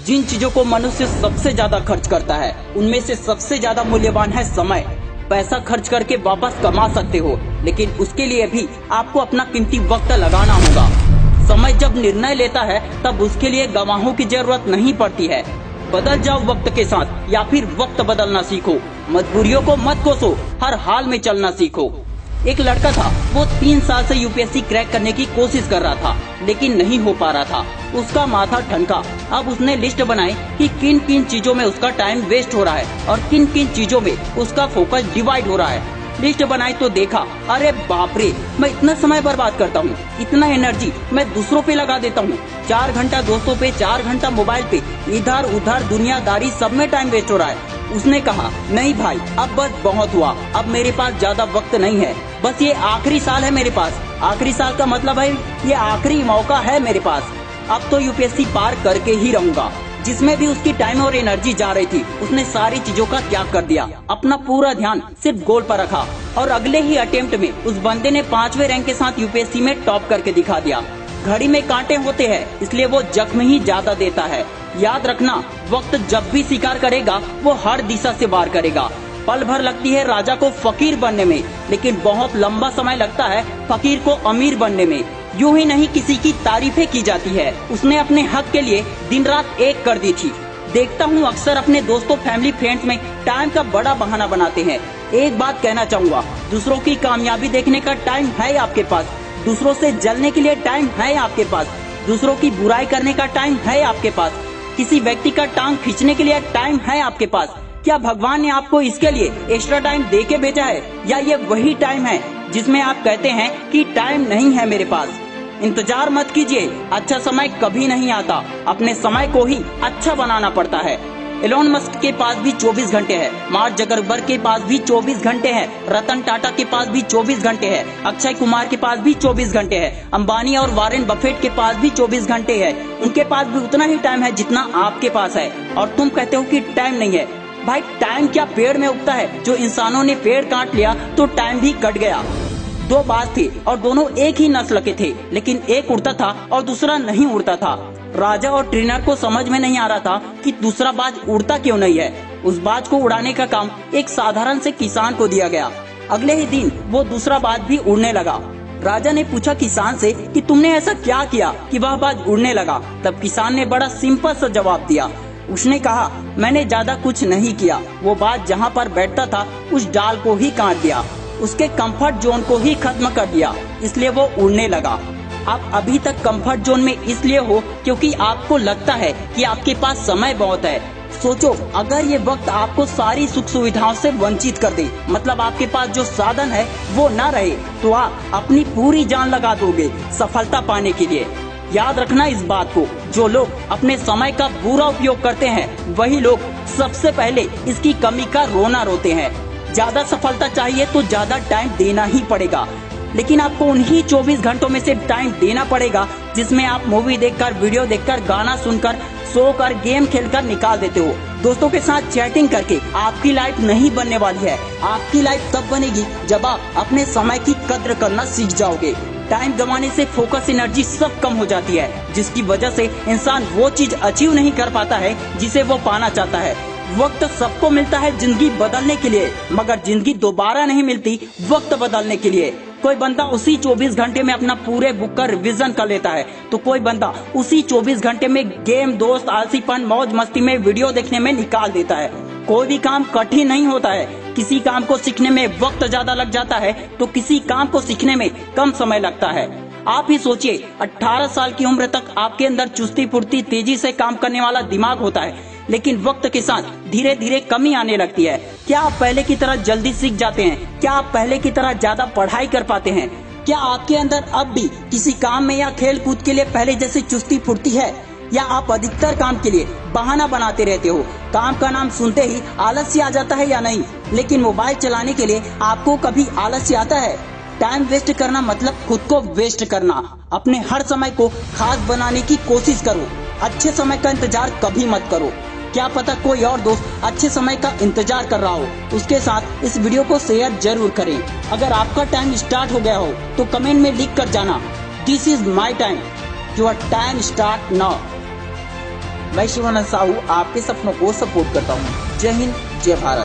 जिन चीजों को मनुष्य सबसे ज्यादा खर्च करता है उनमें से सबसे ज्यादा मूल्यवान है समय। पैसा खर्च करके वापस कमा सकते हो, लेकिन उसके लिए भी आपको अपना कीमती वक्त लगाना होगा। समय जब निर्णय लेता है तब उसके लिए गवाहों की जरूरत नहीं पड़ती है। बदल जाओ वक्त के साथ या फिर वक्त बदलना सीखो। मजबूरियों को मत कोसो, हर हाल में चलना सीखो। एक लड़का था, वो 3 साल से यूपीएससी क्रैक करने की कोशिश कर रहा था, लेकिन नहीं हो पा रहा था। उसका माथा ठनका। अब उसने लिस्ट बनाई कि किन किन चीजों में उसका टाइम वेस्ट हो रहा है और किन किन चीजों में उसका फोकस डिवाइड हो रहा है। लिस्ट बनाई तो देखा, अरे बाप रे, मैं इतना समय बर्बाद करता हूँ, इतना एनर्जी मैं दूसरों पे लगा देता हूँ। 4 घंटा दोस्तों पे, 4 घंटा मोबाइल पे, इधर उधर दुनियादारी सब में टाइम वेस्ट हो रहा है। उसने कहा, नहीं भाई, अब बस बहुत हुआ, अब मेरे पास ज्यादा वक्त नहीं है, बस ये आखिरी साल है मेरे पास। आखिरी साल का मतलब है ये आखिरी मौका है मेरे पास। अब तो यूपीएससी पार करके ही रहूंगा। जिसमें भी उसकी टाइम और एनर्जी जा रही थी, उसने सारी चीजों का त्याग कर दिया, अपना पूरा ध्यान सिर्फ गोल पर रखा और अगले ही अटेम्प्ट में उस बंदे ने 5वें रैंक के साथ यूपीएससी में टॉप करके दिखा दिया। घड़ी में कांटे होते हैं, इसलिए वो जख्म ही ज्यादा देता है। याद रखना, वक्त जब भी शिकार करेगा वो हर दिशा से वार करेगा। पल भर लगती है राजा को फकीर बनने में, लेकिन बहुत लंबा समय लगता है फकीर को अमीर बनने में। यूं ही नहीं किसी की तारीफें की जाती है, उसने अपने हक के लिए दिन रात एक कर दी थी। देखता हूँ अक्सर अपने दोस्तों, फैमिली, फ्रेंड्स में टाइम का बड़ा बहाना बनाते हैं। एक बात कहना चाहूँगा, दूसरों की कामयाबी देखने का टाइम है आपके पास, दूसरों से जलने के लिए टाइम है आपके पास, दूसरों की बुराई करने का टाइम है आपके पास, किसी व्यक्ति का टांग खींचने के लिए टाइम है आपके पास। क्या भगवान ने आपको इसके लिए एक्स्ट्रा टाइम दे के भेजा है, या ये वही टाइम है जिसमें आप कहते हैं कि टाइम नहीं है मेरे पास? इंतजार मत कीजिए, अच्छा समय कभी नहीं आता, अपने समय को ही अच्छा बनाना पड़ता है। एलोन मस्क के पास भी 24 घंटे हैं, मार्क जकरबर्ग के पास भी 24 घंटे हैं, रतन टाटा के पास भी 24 घंटे हैं, अक्षय कुमार के पास भी 24 घंटे हैं, अंबानी और वॉरेन बफेट के पास भी 24 घंटे हैं। उनके पास भी उतना ही टाइम है जितना आपके पास है, और तुम कहते हो कि टाइम नहीं है। भाई, टाइम क्या पेड़ में उगता है? जो इंसानों ने पेड़ काट लिया तो टाइम भी कट गया। 2 बाज थे और दोनों एक ही नस्ल के थे, लेकिन एक उड़ता था और दूसरा नहीं उड़ता था। राजा और ट्रेनर को समझ में नहीं आ रहा था कि दूसरा बाज उड़ता क्यों नहीं है। उस बाज को उड़ाने का काम एक साधारण से किसान को दिया गया। अगले ही दिन वो दूसरा बाज भी उड़ने लगा। राजा ने पूछा किसान से कि तुमने ऐसा क्या किया कि वह बाज उड़ने लगा? तब किसान ने बड़ा सिंपल सा जवाब दिया। उसने कहा, मैंने ज्यादा कुछ नहीं किया, वो बाज जहाँ पर बैठता था उस डाल को ही काट दिया, उसके कंफर्ट जोन को ही खत्म कर दिया, इसलिए वो उड़ने लगा। आप अभी तक कंफर्ट जोन में इसलिए हो क्योंकि आपको लगता है कि आपके पास समय बहुत है। सोचो, अगर ये वक्त आपको सारी सुख सुविधाओं से वंचित कर दे, मतलब आपके पास जो साधन है वो न रहे, तो आप अपनी पूरी जान लगा दोगे सफलता पाने के लिए। याद रखना इस बात को, जो लोग अपने समय का बुरा उपयोग करते हैं वही लोग सबसे पहले इसकी कमी का रोना रोते हैं। ज्यादा सफलता चाहिए तो ज्यादा टाइम देना ही पड़ेगा, लेकिन आपको उन्हीं 24 घंटों में से टाइम देना पड़ेगा जिसमें आप मूवी देखकर, वीडियो देखकर, गाना सुनकर, सोकर, गेम खेलकर निकाल देते हो। दोस्तों के साथ चैटिंग करके आपकी लाइफ नहीं बनने वाली है। आपकी लाइफ तब बनेगी जब आप अपने समय की कद्र करना सीख जाओगे। टाइम गंवाने से फोकस, एनर्जी सब कम हो जाती है, जिसकी वजह से इंसान वो चीज अचीव नहीं कर पाता है जिसे वो पाना चाहता है। वक्त सबको मिलता है जिंदगी बदलने के लिए, मगर जिंदगी दोबारा नहीं मिलती वक्त बदलने के लिए। कोई बंदा उसी 24 घंटे में अपना पूरे बुक का रिवीजन कर लेता है, तो कोई बंदा उसी 24 घंटे में गेम, दोस्त, आलसीपन, मौज मस्ती में, वीडियो देखने में निकाल देता है। कोई भी काम कठिन नहीं होता है, किसी काम को सीखने में वक्त ज्यादा लग जाता है तो किसी काम को सीखने में कम समय लगता है। आप ही सोचिए, 18 साल की उम्र तक आपके अंदर चुस्ती फुर्ती, तेजी से काम करने वाला दिमाग होता है, लेकिन वक्त के साथ धीरे धीरे कमी आने लगती है। क्या आप पहले की तरह जल्दी सीख जाते हैं? क्या आप पहले की तरह ज्यादा पढ़ाई कर पाते हैं? क्या आपके अंदर अब भी किसी काम में या खेल कूद के लिए पहले जैसी चुस्ती फुर्ती है, या आप अधिकतर काम के लिए बहाना बनाते रहते हो? काम का नाम सुनते ही आलस्य आ जाता है या नहीं? लेकिन मोबाइल चलाने के लिए आपको कभी आलस्य आता है? टाइम वेस्ट करना मतलब खुद को वेस्ट करना। अपने हर समय को खास बनाने की कोशिश करो। अच्छे समय का इंतजार कभी मत करो। क्या पता कोई और दोस्त अच्छे समय का इंतजार कर रहा हो, उसके साथ इस वीडियो को शेयर जरूर करें। अगर आपका टाइम स्टार्ट हो गया हो तो कमेंट में लिख कर जाना, this is my time, your time start now. मैं शिवानंद साहू आपके सपनों को सपोर्ट करता हूँ। जय हिंद, जय भारत।